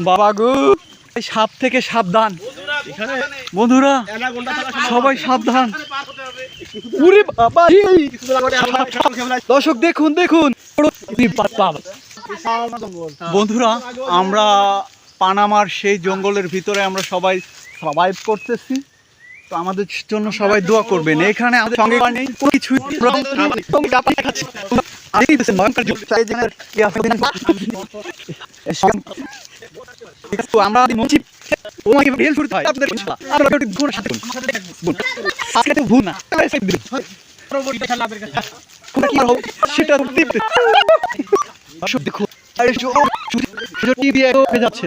বাবা গো, সাপ থেকে সাবধান বন্ধুরা, সবাই সাবধান। দর্শক দেখুন দেখুন বন্ধুরা, আমরা পানামার সেই জঙ্গলের ভিতরে আমরা সবাই সার্ভাইভ করতেছি। তো আমাদের জন্য সবাই দোয়া করবেন। এখানে আমাদের সঙ্গে নেই কিছু, আমরা ভুল না সেটা যাচ্ছে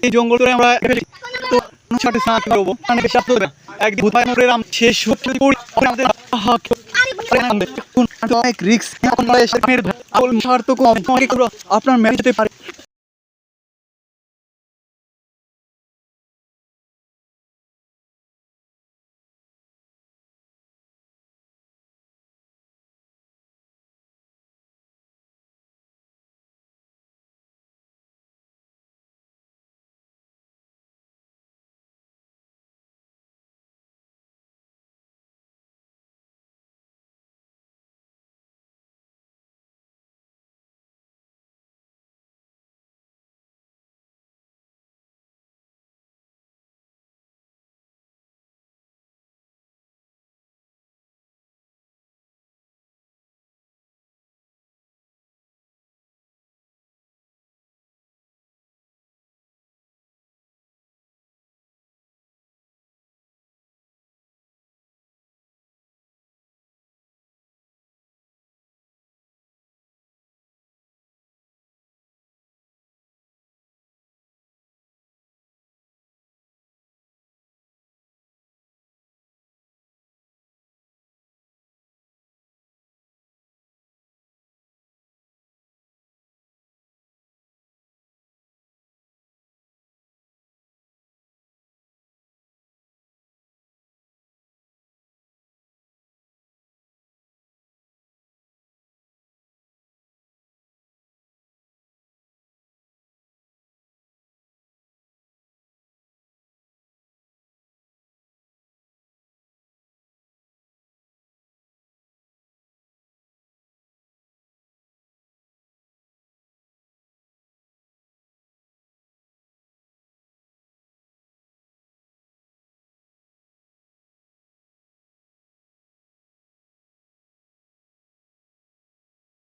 এই জঙ্গল করে আমরা আপনার মেরে যেতে পারে।